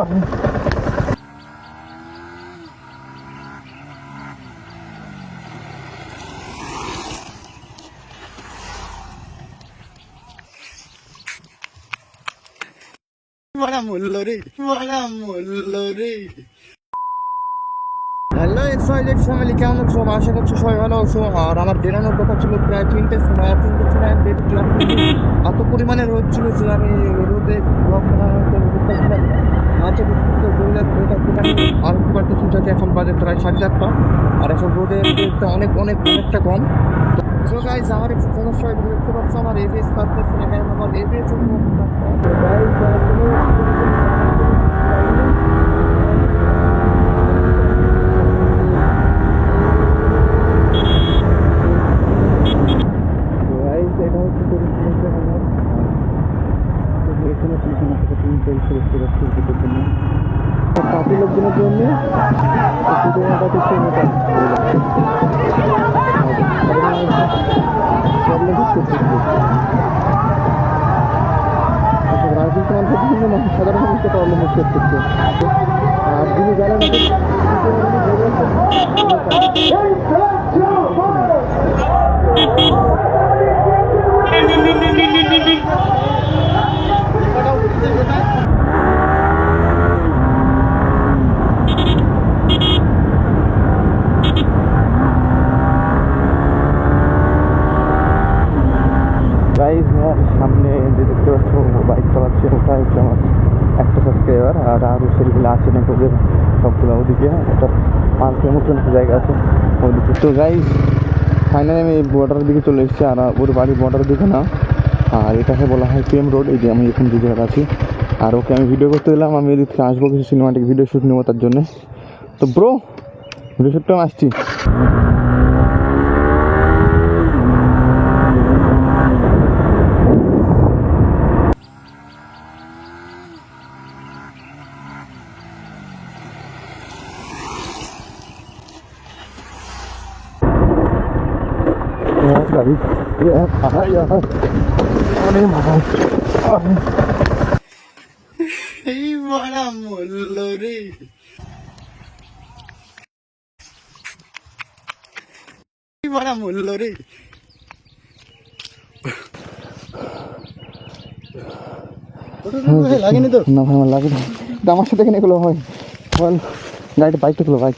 বড় মূল্য রে, বড় মূল্য রে। হ্যালো এক্সাইটেড ফ্যামিলি, কেমন আছো? আশা করছি সবাই ভালো আছো। আর আমার বেরোনোর কথা ছিল প্রায় 3টের সময়, আর 3টের সময় দেখলাম এত পরিমাণে রোদ ছিল যে আমি রোদে এখন বাজে প্রায় 7:30, আর এখন রোদের অনেকটা কম। তো গাইজ আমার সমস্যা দেখতে পাচ্ছ, আমার এবিএস কাজ করছে না, কারণ আমার এবিএস কাফি লোকজনের জন্য রাজনীতি মানুষের জন্য সাধারণ মানুষকে প্রবলেম হচ্ছে, আর যিনি জানেন সামনে যে দেখতে পাচ্ছ বাইক চালাচ্ছে, ওটা হচ্ছে আমার একটা সাবস্ক্রাইবার, আর আরও সেগুলো আছে না ওদের সবগুলো ওদিকে, একটা 5 কিলোমিটার মতো জায়গা আছে ওদিকে। তো গাইজ ফাইনালি আমি বর্ডারের দিকে চলে এসেছি, আর ওর বাড়ি বর্ডারের দিকে না, আর এটাকে বলা হয় পিএম রোড। এই যে আমি এখন যে জায়গাটা আছি, আর ওকে আমি ভিডিও করতে দিলাম, আমি এদিক থেকে আসবো কিছু সিনেমাটিক ভিডিও শ্যুট নেবো তার জন্যে। তো ব্রো ভিডিও শ্যুটটা আমি আসছি। এই বড় মূল্য রে, বড় মূল্য রে। লাগেনি তো? না ভাই আমার লাগেনি, আমার সাথে এখানে এগুলো হয়। বল গাড়িটা, বাইকটা তুলো ভাই।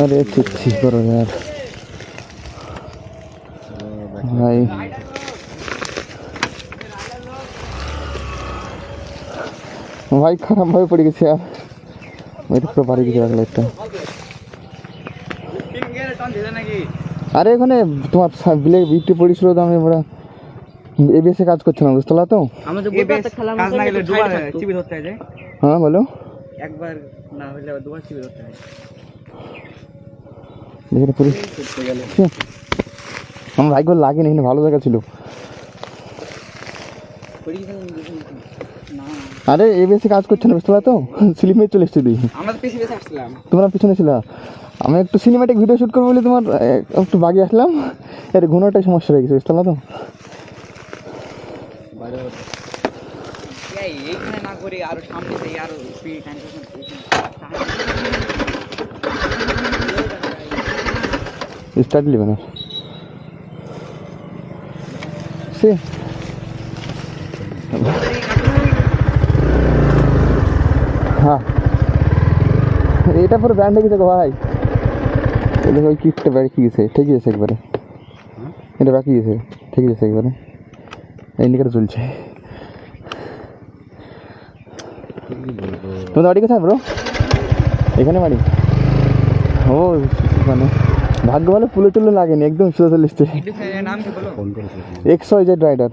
अरे चिट्ठी करो यार भाई। भाई खराब भाई पड़ गई यार, मैं तो बारी की जगह लगता है। আরে এখানে তোমার বিলে বিটি পড়িছিল তো, আমি বড় এবিএস এ কাজ করছ না, বুঝতে পারলা তো? আমি তো বুঝতে কাজ না গেলে দুবার চিবি ধরতে হয়। হ্যাঁ বলো, একবার না হলে দুবার চিবি ধরতে হয়। দেখে পুরো করতে গেল আমার ভাগ্য লাগেনি, এখানে ভালো জায়গা ছিল। আরে এবিএস এ কাজ করছ না, বুঝতে পারলা তো? স্লিপ মেরে চলে এসেছি তুই। আমরা তো পিছনে আসছিলাম, তোমরা পিছনে ছিল। আমি একটু সিনেমাটিক ভিডিও শ্যুট করবো বলে তোমার একটু বাগিয়ে আসলাম, এর ঘুনোটাই সমস্যা হয়ে গেছে, বুঝতে পারলা তো? এইখানে না করে আরো সামনে থেকে আরো স্পিড স্টার্ট লিবে না সে। হ্যাঁ এটা পুরো ব্যান্ড হয়ে গেছে ভাই। দেখো ওই কিটটা বাকি গেছে, ঠিকই আছে একবারে, এটা বাকি গেছে, ঠিকই আছে একবারে, ইন্ডিকেটর চলছে। তোমাদের বাড়ি কোথায় ব্রো? এখানে বাড়ি? ও মানে ভাগ্য ভালো পুলো টুলো লাগেনি, একদম সোজা চলে এসছে। XYZ rider.